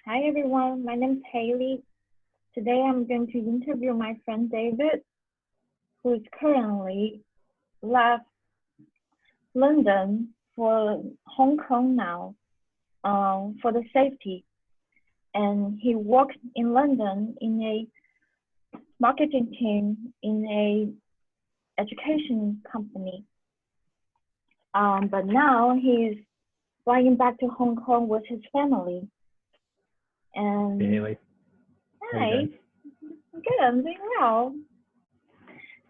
Hi everyone, my name is Haley. Today I'm going to interview my friend David, who is currently left London for Hong Kong now, for the safety. And he worked in London in a marketing team in a education company. But now he's flying back to Hong Kong with his family. And Hey, Haley. hi, good, I'm doing well.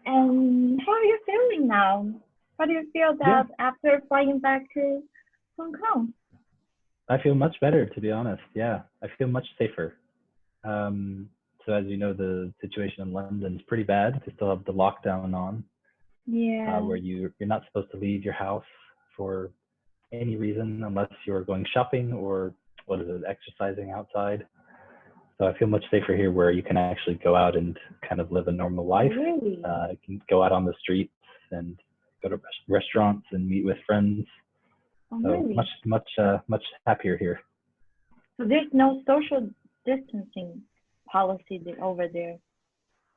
And how are you feeling now? How do you feel that after flying back to Hong Kong? I feel much better, to be honest. Yeah, I feel much safer. So as you know, the situation in London is pretty bad. They still have the lockdown on, Yeah. where you're not supposed to leave your house for any reason unless you're going shopping or exercising outside. So I feel much safer here, where you can actually go out and kind of live a normal life. Really? You can go out on the streets and go to restaurants and meet with friends. Oh, So really? much happier here. So there's no social distancing policy over there.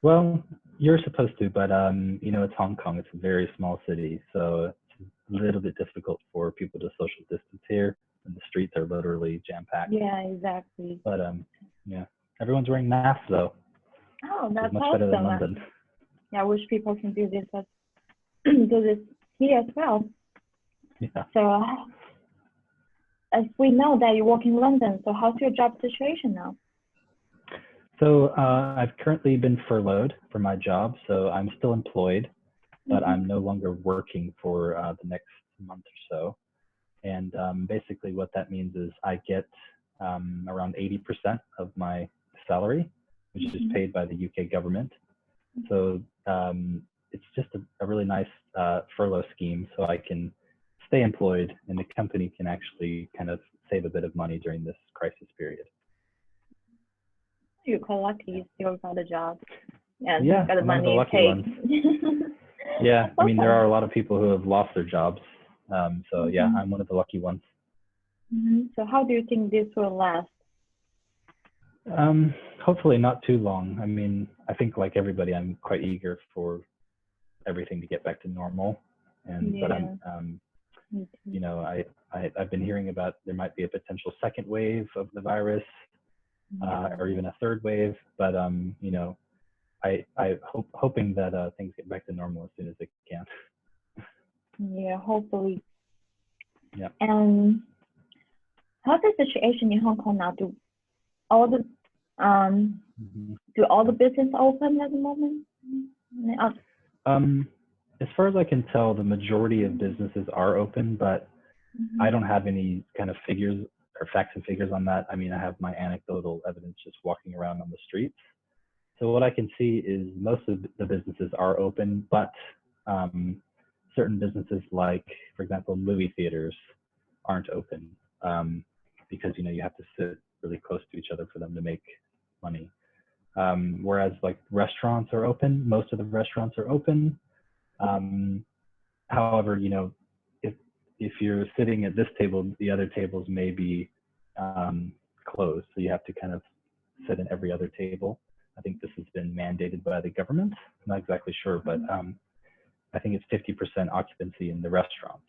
Well, you're supposed to, but it's Hong Kong. It's a very small city, so it's a little bit difficult for people to social distance here, and the streets are literally jam-packed. Yeah, exactly. But yeah, everyone's wearing masks though. Oh, that's much awesome. better than London. Yeah, I wish people can do this do this here as well. Yeah. So, as we know that you work in London, so how's your job situation now? So I've currently been furloughed from my job, so I'm still employed, but I'm no longer working for the next month or so. And basically what that means is I get around 80% of my salary, which is paid by the UK government. So it's just a really nice furlough scheme, so I can stay employed and the company can actually kind of save a bit of money during this crisis period. You're quite lucky you still got a job. Yeah, got the I'm one of the money lucky paid. ones. Yeah, I mean, there are a lot of people who have lost their jobs. So yeah, I'm one of the lucky ones. So how do you think this will last? Hopefully not too long. I mean, I think like everybody, I'm quite eager for everything to get back to normal. But I've been hearing about there might be a potential second wave of the virus, or even a third wave. But hoping that things get back to normal as soon as they can. Yeah, hopefully. Yeah. And how's the situation in Hong Kong now? Do all the business open at the moment? As far as I can tell, the majority of businesses are open, but I don't have any kind of figures or facts and figures on that. I mean, I have my anecdotal evidence just walking around on the streets. So what I can see is most of the businesses are open, but certain businesses, like, for example, movie theaters, aren't open because you have to sit really close to each other for them to make money. Whereas like restaurants are open, most of the restaurants are open. However, if you're sitting at this table, the other tables may be closed, so you have to kind of sit at every other table. I think this has been mandated by the government. I'm not exactly sure, but I think it's 50% occupancy in the restaurants.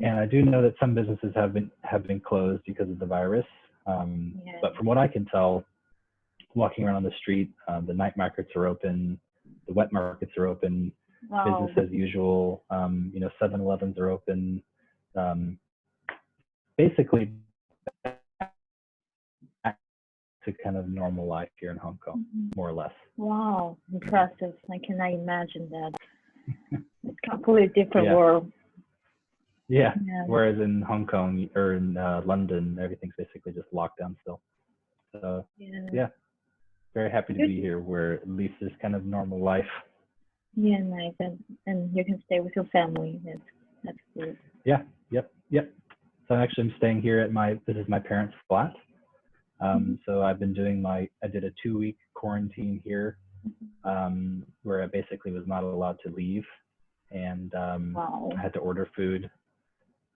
And I do know that some businesses have been closed because of the virus. But from what I can tell, walking around on the street, the night markets are open, the wet markets are open, business as usual. 7-Elevens are open. Basically, to kind of normal life here in Hong Kong, more or less. Wow, impressive. I cannot imagine that. It's a completely different world. Yeah. Whereas in Hong Kong or in London, everything's basically just locked down still. So yeah, very happy to be here where at least there's kind of normal life. Yeah, nice. And you can stay with your family. That's good. Yeah, yep. So actually I'm staying here at this is my parents' flat. So I've been I did a 2-week quarantine here, where I basically was not allowed to leave, and I had to order food.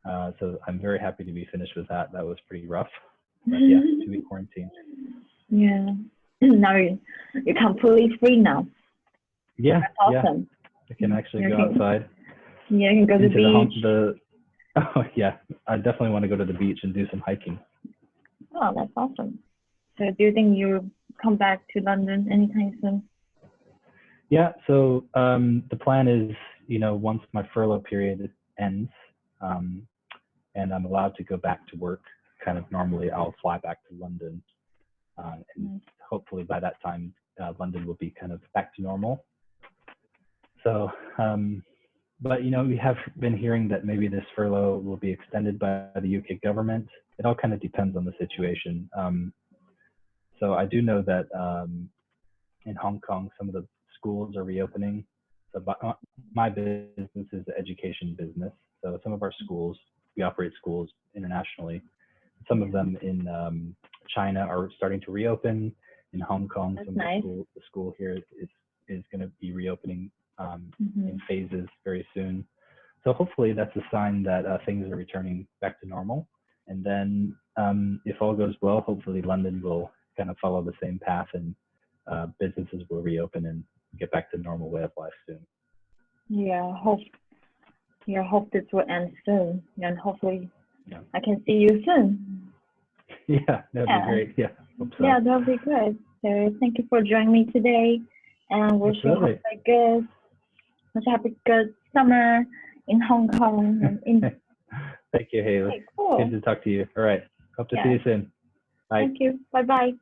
So I'm very happy to be finished with that. That was pretty rough. But yeah, 2-week quarantine. Yeah. Now you're completely free now. Yeah, That's awesome. I can actually You go can- outside Yeah, you can go to the into beach. Oh yeah, I definitely want to go to the beach and do some hiking. Oh, that's awesome. So do you think you come back to London anytime soon? Yeah, so the plan is, once my furlough period ends, um, and I'm allowed to go back to work kind of normally, I'll fly back to London. And hopefully by that time, London will be kind of back to normal. So, but we have been hearing that maybe this furlough will be extended by the UK government. It all kind of depends on the situation. So I do know that in Hong Kong, some of the schools are reopening. So my business is the education business. So some of our schools, we operate schools internationally. Some of them in China are starting to reopen. In Hong Kong, That's some of nice. the school here is going to be reopening Mm-hmm. in phases very soon. So hopefully that's a sign that things are returning back to normal. And then if all goes well, hopefully London will kind of follow the same path, and businesses will reopen and get back to normal way of life soon. Yeah, hope this will end soon, and hopefully Yeah. I can see you soon. Yeah, that'd be great. Yeah, hope so. Yeah, that'll be good. So thank you for joining me today, and wish you have a good summer in Hong Kong. And in Thank you, Haley. Okay, cool. Good to talk to you. All right. Hope to see you soon. Bye. Thank you. Bye bye.